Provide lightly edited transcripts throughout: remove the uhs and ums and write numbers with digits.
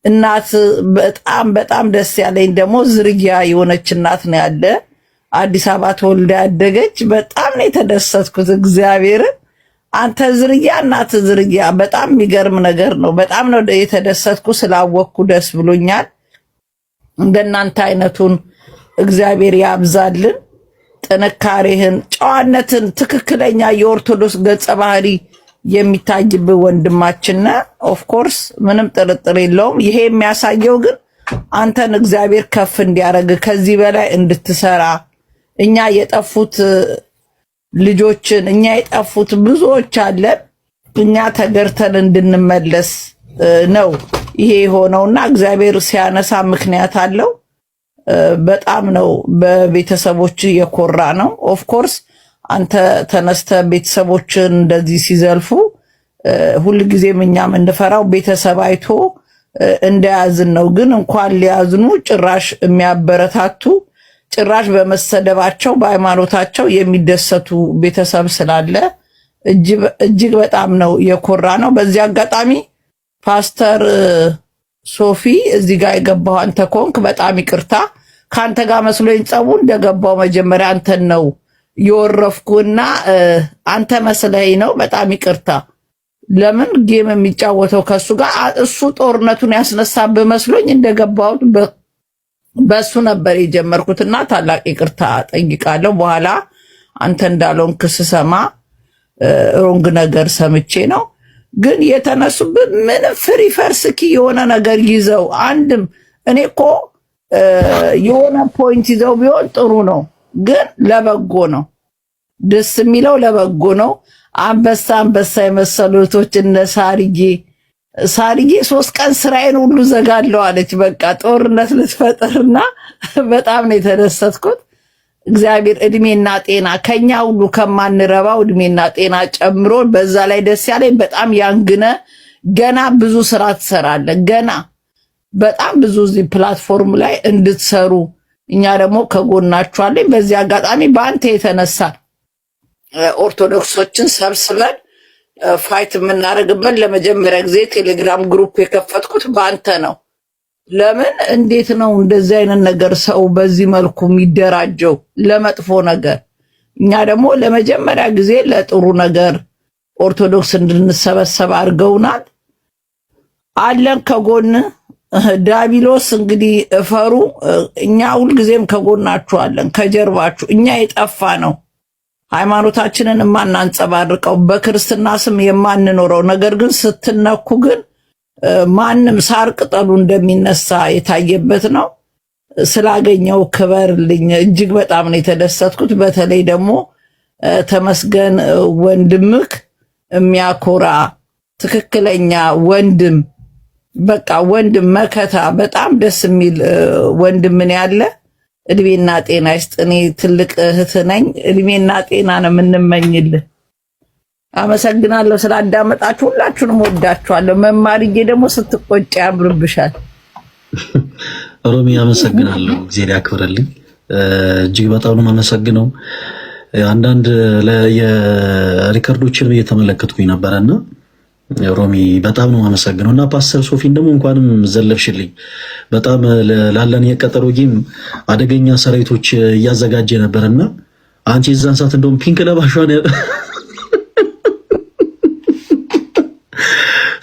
እናት በጣም በጣም ደስ ያለኝ ደግሞ ዝርያ የሆነች እናት ነው ያለ አዲስ አበባ ተወልዳ ያደገች በጣም ነው የተደሰትኩት። እግዚአብሔርን አንተ ዝርያ እናት ዝርያ በጣም የሚገርም ነገር ነው። በጣም ነው የተደሰትኩ ስላወቅኩ ደስ ብሎኛል። እንደናንተ አይነቱን እግዚአብሔር ያብዛልን። ጥንካሬህን፣ ጨዋነትን፣ ትክክለኛ የኦርቶዶክስ ገጸ ባህሪ የሚታይብህ ወንድማችን ነህ። ኦፍ ኮርስ ምንም ጥርጥር የለውም። ይሄ የሚያሳየው ግን አንተን እግዚአብሔር ከፍ እንዲያደርግ ከዚህ በላይ እንድትሰራ እኛ የጠፉት ልጆችን እኛ የጠፉት ብዙዎች አለን እኛ ተገርተን እንድንመለስ ነው ይሄ የሆነውና እግዚአብሔር ሲያነሳ ምክንያት አለው። በጣም ነው በቤተሰቦች የኮራ ነው። ኦፍ ኮርስ አንተ ተነስተ ቤተሰቦችን እንደዚህ ሲዘልፉ ሁልጊዜም እኛም እንፈራው ቤተሰብ አይቶ እንደያዝን ነው። ግን እንኳን ሊያዝኑ ጭራሽ የሚያበረታቱ ጭራሽ በመሰደባቸው በሃይማኖታቸው የሚደሰቱ ቤተሰብ ስላለ እጅግ በጣም ነው የኮራ ነው። በዚህ አጋጣሚ ፓስተር ሶፊ እዚህ ጋር የገባው አንተ ኮንክ በጣም ይቅርታ። ካንተ ጋር መስሎኝ ጸቡ እንደገባው መጀመሪያ አንተን ነው የወረፍኩና አንተ መስለኝ ነው። በጣም ይቅርታ። ለምን ጌም የሚጫወተው ከሱ ጋር እሱ ጦርነቱን ያስነሳብህ መስሎኝ እንደገባው በሱ ነበር የጀመርኩትና ታላቅ ይቅርታ ጠይቃለሁ። በኋላ አንተ እንዳለውን ክስ ሰማ ሮንግ ነገር ሰምቼ ነው። ግን የተነሱብህ ምንም ፍሪ ፈርስኪ የሆነ ነገር ይዘው አንድም እኔ እኮ የሆነ ፖይንት ይዘው ቢሆን ጥሩ ነው፣ ግን ለበጎ ነው። ደስ የሚለው ለበጎ ነው። አንበሳ የመሰሉቶች እነ ሳርዬ 3 ቀን ስራዬን ሁሉ ዘጋለው አለች። በቃ ጦርነት ልትፈጠርና በጣም ነው የተደሰትኩት። እግዚአብሔር እድሜና ጤና ከኛ ሁሉ ከማንረባው እድሜና ጤና ጨምሮ በዛ ላይ ደስ ያለኝ በጣም ያንግነ ገና ብዙ ስራ ትሰራለህ። ገና በጣም ብዙ እዚህ ፕላትፎርም ላይ እንድትሰሩ እኛ ደግሞ ከጎናችኋለን። በዚህ አጋጣሚ በአንተ የተነሳ ኦርቶዶክሶችን ሰብስበን ፋይት የምናደርግበት ለመጀመሪያ ጊዜ ቴሌግራም ግሩፕ የከፈትኩት በአንተ ነው። ለምን እንዴት ነው እንደዚህ አይነት ነገር ሰው በዚህ መልኩ የሚደራጀው ለመጥፎ ነገር? እኛ ደግሞ ለመጀመሪያ ጊዜ ለጥሩ ነገር ኦርቶዶክስ እንድንሰበሰብ አድርገውናል። አለን ከጎን ዳቢሎስ እንግዲህ እፈሩ፣ እኛ ሁልጊዜም ከጎናችሁ አለን፣ ከጀርባችሁ። እኛ የጠፋ ነው ሃይማኖታችንን የማናንጸባርቀው በክርስትና ስም የማንኖረው ነገር ግን ስትነኩ ግን ማንም ሳር ቅጠሉ እንደሚነሳ የታየበት ነው። ስላገኘው ክበርልኝ። እጅግ በጣም ነው የተደሰትኩት። በተለይ ደግሞ ተመስገን ወንድምክ የሚያኮራ ትክክለኛ ወንድም፣ በቃ ወንድም መከታ፣ በጣም ደስ የሚል ወንድምን ያለ እድሜና ጤና ይስጥ። እኔ ትልቅ እህት ነኝ። እድሜና ጤና ነው የምንመኝልህ። አመሰግናለሁ ስላዳመጣችሁ። ሁላችሁንም ወዳችኋለሁ። መማርዬ ደግሞ ስትቆጭ ያምርብሻል። ሮሚ አመሰግናለሁ። እግዚአብሔር ያክብርልኝ። እጅግ በጣም ነው አመሰግነው። አንዳንድ የሪከርዶችን እየተመለከትኩኝ ነበርና ሮሚ በጣም ነው አመሰግነው እና ፓስተር ሶፊን ደግሞ እንኳንም ዘለፍሽልኝ። በጣም ላለን የቀጠሮ ጌም አደገኛ ሰራዊቶች እያዘጋጀ ነበርና አንቺ እዛን ሰዓት እንደውም ፒንክ ለባሿን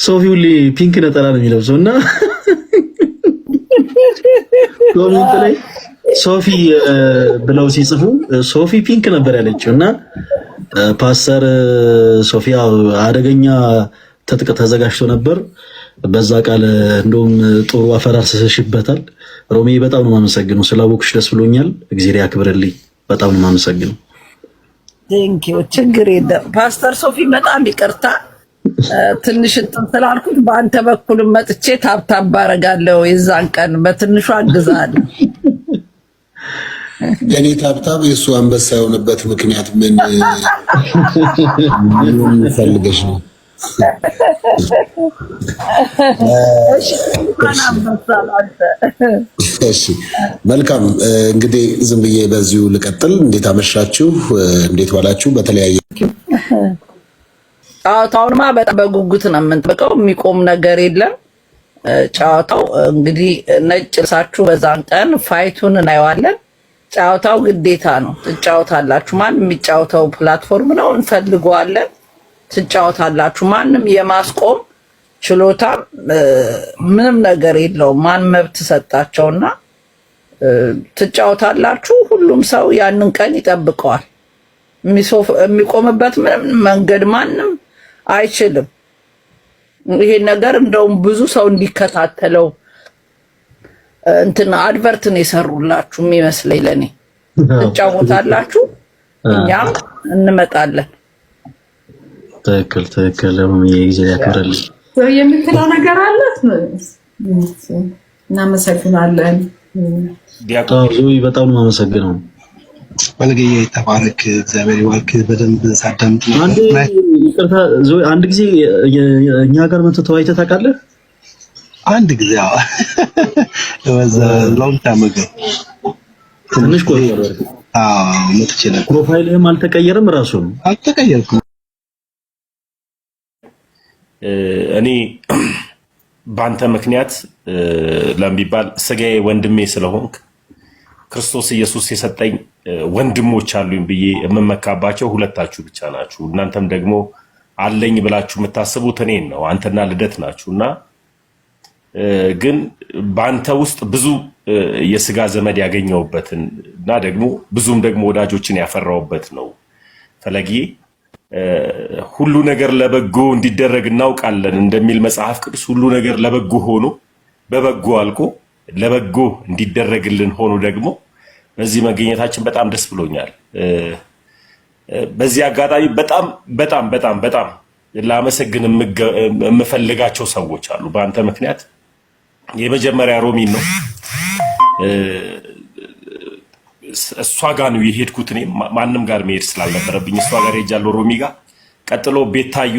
ሶፊ ሁሌ ፒንክ ነጠላ ነው የሚለብሰው እና ኮሜንት ላይ ሶፊ ብለው ሲጽፉ ሶፊ ፒንክ ነበር ያለችው እና ፓስተር ሶፊያ አደገኛ ትጥቅ ተዘጋጅቶ ነበር። በዛ ቃል እንደውም ጥሩ አፈራርሰሽበታል። ሮሚ በጣም ነው የማመሰግነው። ስላወቅሽ ደስ ብሎኛል። እግዚአብሔር ያክብርልኝ። በጣም ነው የማመሰግነው። ቴንክ ዩ። ችግር የለም ፓስተር ሶፊ በጣም ይቅርታ ትንሽ እንትን ስላልኩት በአንተ በኩል መጥቼ ታብታብ አደርጋለሁ። የዛን ቀን በትንሹ አግዛለሁ። የኔ ታብታብ የሱ አንበሳ የሆነበት ምክንያት ምን ፈልገሽ ነው? እሺ መልካም። እንግዲህ ዝም ብዬ በዚሁ ልቀጥል። እንዴት አመሻችሁ? እንዴት ዋላችሁ? በተለያየ ጨዋታውንማ በጣም በጉጉት ነው የምንጠብቀው። የሚቆም ነገር የለም። ጨዋታው እንግዲህ ነጭ ልብሳችሁ በዛን ቀን ፋይቱን እናየዋለን። ጨዋታው ግዴታ ነው፣ ትጫወታላችሁ። ማንም የሚጫወተው ፕላትፎርም ነው፣ እንፈልገዋለን። ትጫወታላችሁ። ማንም የማስቆም ችሎታ ምንም ነገር የለውም። ማን መብት ሰጣቸውና ትጫወታላችሁ። ሁሉም ሰው ያንን ቀን ይጠብቀዋል። የሚቆምበት ምንም መንገድ ማንም አይችልም። ይሄን ነገር እንደውም ብዙ ሰው እንዲከታተለው እንትን አድቨርትን የሰሩላችሁ የሚመስለኝ ለኔ። ትጫወታላችሁ፣ እኛም እንመጣለን። ትክክል ትክክል። ጊዜ ያከብረልኝ የምትለው ነገር አለ። እናመሰግናለን። ዲያቆን ዞይ በጣም ነው የማመሰግነው። ወልጌ ተባረክ፣ እግዚአብሔር ይባርክ። በደንብ ሳዳምጥ አንድ ይቅርታ ዞይ፣ አንድ ጊዜ እኛ ጋር መጥተህ ተወያይተህ ታውቃለህ? አንድ ጊዜ ወዛ ሎንግ ታይም አጎ ትንሽ ቆይ። መጥቼ ነበር። ፕሮፋይልህም አልተቀየረም? ራሱ ነው አልተቀየርኩም። እኔ በአንተ ምክንያት ለሚባል ስጋዬ ወንድሜ ስለሆንክ ክርስቶስ ኢየሱስ የሰጠኝ ወንድሞች አሉኝ ብዬ የምመካባቸው ሁለታችሁ ብቻ ናችሁ። እናንተም ደግሞ አለኝ ብላችሁ የምታስቡት እኔን ነው። አንተና ልደት ናችሁና ግን በአንተ ውስጥ ብዙ የስጋ ዘመድ ያገኘውበትን እና ደግሞ ብዙም ደግሞ ወዳጆችን ያፈራውበት ነው ፈለጊ። ሁሉ ነገር ለበጎ እንዲደረግ እናውቃለን እንደሚል መጽሐፍ ቅዱስ ሁሉ ነገር ለበጎ ሆኖ በበጎ አልቆ ለበጎ እንዲደረግልን ሆኖ ደግሞ በዚህ መገኘታችን በጣም ደስ ብሎኛል። በዚህ አጋጣሚ በጣም በጣም በጣም በጣም ላመሰግን የምፈልጋቸው ሰዎች አሉ በአንተ ምክንያት። የመጀመሪያ ሮሚን ነው። እሷ ጋር ነው የሄድኩት። እኔ ማንም ጋር መሄድ ስላልነበረብኝ እሷ ጋር ሄጃለሁ፣ ሮሚ ጋር። ቀጥሎ ቤታዮ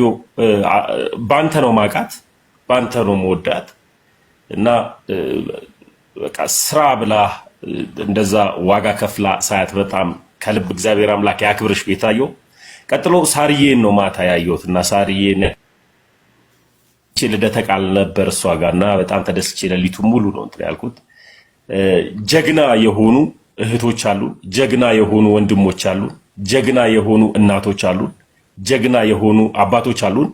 ባንተ ነው ማቃት፣ ባንተ ነው መወዳት እና በቃ ስራ ብላ እንደዛ ዋጋ ከፍላ ሳያት በጣም ከልብ እግዚአብሔር አምላክ ያክብርሽ ቤታዮ። ቀጥሎ ሳርዬን ነው ማታ ያየሁት እና ሳርዬን ልደተ ቃል ነበር እሷ ጋርና በጣም ተደስቼ ሌሊቱን ሙሉ ነው እንትን ያልኩት። ጀግና የሆኑ እህቶች አሉ፣ ጀግና የሆኑ ወንድሞች አሉ፣ ጀግና የሆኑ እናቶች አሉ፣ ጀግና የሆኑ አባቶች አሉን።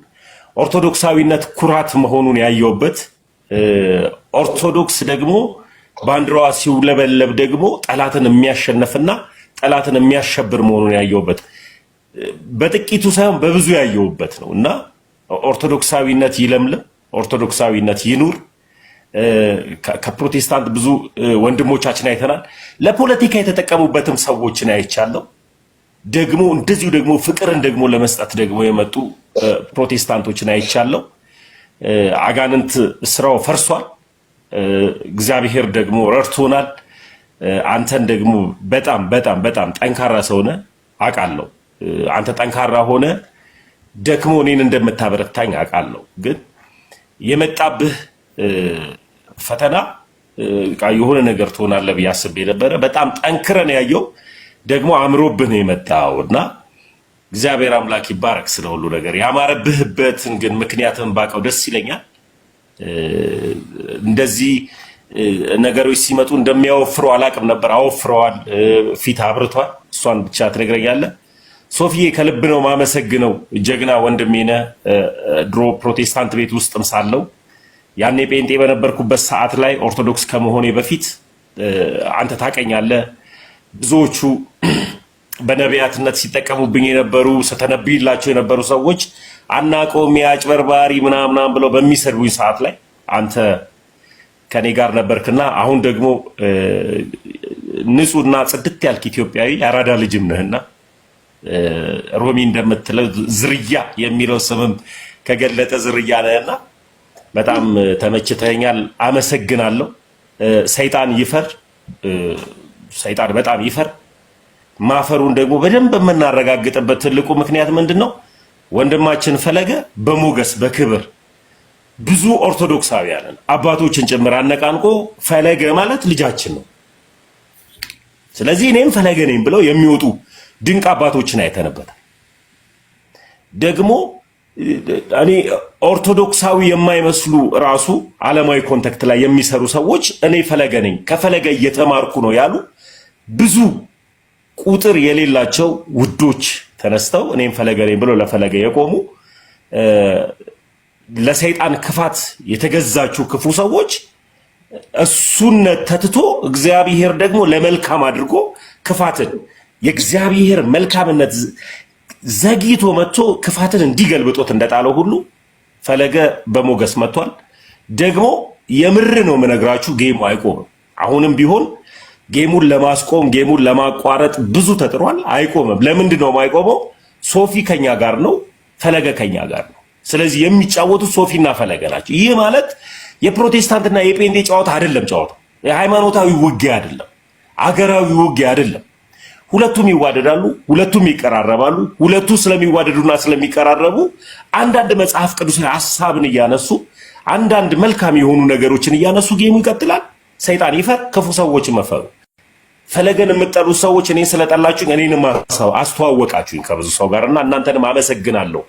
ኦርቶዶክሳዊነት ኩራት መሆኑን ያየውበት፣ ኦርቶዶክስ ደግሞ ባንዲራዋ ሲውለበለብ ደግሞ ጠላትን የሚያሸንፍና ጠላትን የሚያሸብር መሆኑን ያየውበት፣ በጥቂቱ ሳይሆን በብዙ ያየውበት ነው እና ኦርቶዶክሳዊነት ይለምልም፣ ኦርቶዶክሳዊነት ይኑር። ከፕሮቴስታንት ብዙ ወንድሞቻችን አይተናል። ለፖለቲካ የተጠቀሙበትም ሰዎችን አይቻለሁ። ደግሞ እንደዚሁ ደግሞ ፍቅርን ደግሞ ለመስጠት ደግሞ የመጡ ፕሮቴስታንቶችን አይቻለሁ። አጋንንት ስራው ፈርሷል። እግዚአብሔር ደግሞ ረድቶናል። አንተን ደግሞ በጣም በጣም በጣም ጠንካራ ሰው ነህ አውቃለሁ። አንተ ጠንካራ ሆነ ደክሞ እኔን እንደምታበረታኝ አውቃለሁ። ግን የመጣብህ ፈተና የሆነ ነገር ትሆናለህ ብዬ አስቤ ነበረ። በጣም ጠንክረን ያየው ደግሞ አምሮብህ ነው የመጣው እና እግዚአብሔር አምላክ ይባረክ ስለ ሁሉ ነገር። ያማረብህበትን ግን ምክንያትን ባውቀው ደስ ይለኛል። እንደዚህ ነገሮች ሲመጡ እንደሚያወፍሩ አላውቅም ነበር። አወፍረዋል፣ ፊት አብርቷል። እሷን ብቻ ትነግረኛለህ። ሶፊዬ ከልብ ነው ማመሰግነው። ጀግና ወንድሜ ነህ። ድሮ ፕሮቴስታንት ቤት ውስጥም ሳለው ያኔ ጴንጤ በነበርኩበት ሰዓት ላይ ኦርቶዶክስ ከመሆኔ በፊት አንተ ታውቀኛለህ። ብዙዎቹ በነቢያትነት ሲጠቀሙብኝ የነበሩ ስተነብይላቸው የነበሩ ሰዎች አናቆም ያጭበርባሪ ምናምናም ብለው በሚሰድቡኝ ሰዓት ላይ አንተ ከኔ ጋር ነበርክና አሁን ደግሞ ንጹህና ጽድት ያልክ ኢትዮጵያዊ ያራዳ ልጅም ነህና ሮሚ እንደምትለው ዝርያ የሚለው ስምም ከገለጠ ዝርያ ነህና በጣም ተመችተኛል። አመሰግናለሁ። ሰይጣን ይፈር፣ ሰይጣን በጣም ይፈር። ማፈሩን ደግሞ በደንብ የምናረጋግጥበት ትልቁ ምክንያት ምንድነው? ወንድማችን ፈለገ በሞገስ በክብር ብዙ ኦርቶዶክሳውያንን አባቶችን ጭምር አነቃንቆ ፈለገ ማለት ልጃችን ነው፣ ስለዚህ እኔም ፈለገ ነኝ ብለው የሚወጡ ድንቅ አባቶችን አይተንበታል። ደግሞ እኔ ኦርቶዶክሳዊ የማይመስሉ ራሱ ዓለማዊ ኮንታክት ላይ የሚሰሩ ሰዎች እኔ ፈለገ ነኝ ከፈለገ እየተማርኩ ነው ያሉ ብዙ ቁጥር የሌላቸው ውዶች ተነስተው እኔም ፈለገ ነኝ ብሎ ለፈለገ የቆሙ ለሰይጣን ክፋት የተገዛችሁ ክፉ ሰዎች እሱን ተትቶ እግዚአብሔር ደግሞ ለመልካም አድርጎ ክፋትን የእግዚአብሔር መልካምነት ዘግይቶ መጥቶ ክፋትን እንዲገልብጦት እንደጣለው ሁሉ ፈለገ በሞገስ መጥቷል። ደግሞ የምር ነው የምነግራችሁ፣ ጌሙ አይቆምም። አሁንም ቢሆን ጌሙን ለማስቆም ጌሙን ለማቋረጥ ብዙ ተጥሯል፣ አይቆምም። ለምንድን ነው የማይቆመው? ሶፊ ከኛ ጋር ነው፣ ፈለገ ከኛ ጋር ነው። ስለዚህ የሚጫወቱት ሶፊና ፈለገ ናቸው። ይህ ማለት የፕሮቴስታንትና የጴንጤ ጨዋታ አይደለም። ጨዋታው የሃይማኖታዊ ውጊያ አይደለም፣ አገራዊ ውጊያ አይደለም። ሁለቱም ይዋደዳሉ፣ ሁለቱም ይቀራረባሉ። ሁለቱ ስለሚዋደዱና ስለሚቀራረቡ አንዳንድ መጽሐፍ ቅዱሳዊ ሐሳብን እያነሱ አንዳንድ መልካም የሆኑ ነገሮችን እያነሱ ጌሙ ይቀጥላል። ሰይጣን ይፈር፣ ክፉ ሰዎች መፈሩ። ፈለገን የምትጠሉት ሰዎች እኔን ስለጠላችሁኝ እኔንም አስተዋወቃችሁኝ ከብዙ ሰው ጋርና እናንተንም አመሰግናለሁ።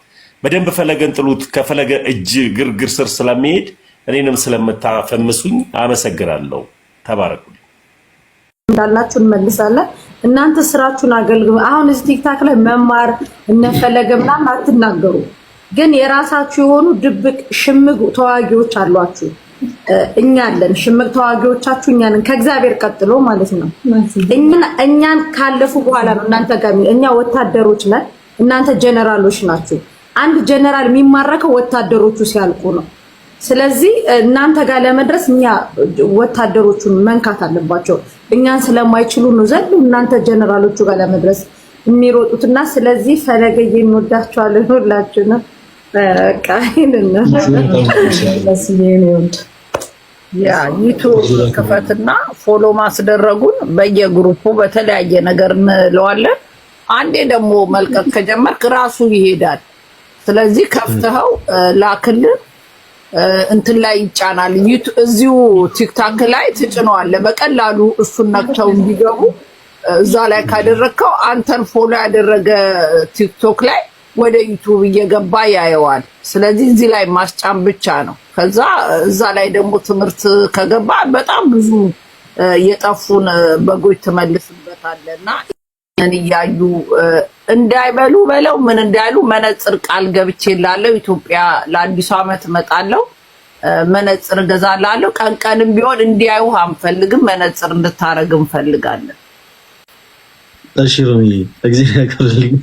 በደንብ ፈለገን ጥሉት። ከፈለገ እጅ ግርግር ስር ስለሚሄድ እኔንም ስለምታፈምሱኝ አመሰግናለሁ። ተባረኩ። እንዳላችሁ እንመልሳለን። እናንተ ስራችሁን አገልግሉ። አሁን እዚህ ቲክታክ ላይ መማር እነፈለገ ምናምን አትናገሩ፣ ግን የራሳችሁ የሆኑ ድብቅ ሽምቅ ተዋጊዎች አሏችሁ። እኛ አለን ሽምቅ ተዋጊዎቻችሁ፣ እኛ ነን ከእግዚአብሔር ቀጥሎ ማለት ነው። እኛን ካለፉ በኋላ ነው እናንተ ጋር። እኛ ወታደሮች ነን፣ እናንተ ጀነራሎች ናችሁ። አንድ ጀነራል የሚማረከው ወታደሮቹ ሲያልቁ ነው። ስለዚህ እናንተ ጋር ለመድረስ እኛ ወታደሮቹን መንካት አለባቸው። እኛን ስለማይችሉ ነው ዘንድ እናንተ ጀነራሎቹ ጋር ለመድረስ የሚሮጡትና ስለዚህ ፈለገ እንወዳቸዋለን ሁላችንም። ያ ዩቲዩብ ክፈትና ፎሎ ማስደረጉን በየግሩፑ በተለያየ ነገር እንለዋለን። አንዴ ደግሞ መልቀቅ ከጀመርክ ራሱ ይሄዳል። ስለዚህ ከፍተኸው ላክልን እንትን ላይ ይጫናል። እዚሁ ቲክታክ ላይ ትጭነዋለህ በቀላሉ። እሱን ነክተው እንዲገቡ እዛ ላይ ካደረግከው አንተን ፎሎ ያደረገ ቲክቶክ ላይ ወደ ዩቲዩብ እየገባ ያየዋል። ስለዚህ እዚህ ላይ ማስጫን ብቻ ነው። ከዛ እዛ ላይ ደግሞ ትምህርት ከገባ በጣም ብዙ የጠፉን በጎች ትመልስበታለና እያዩ እንዳይበሉ በለው ምን እንዳይሉ መነጽር ቃል ገብቼላለሁ። ኢትዮጵያ ለአዲሱ ዓመት እመጣለሁ፣ መነጽር እገዛላለሁ። ቀንቀንም ቢሆን እንዲያዩ አንፈልግም፣ መነጽር እንድታረግ እንፈልጋለን። እሺ ሮሚ እግዚአብሔር ያክብርልኝ።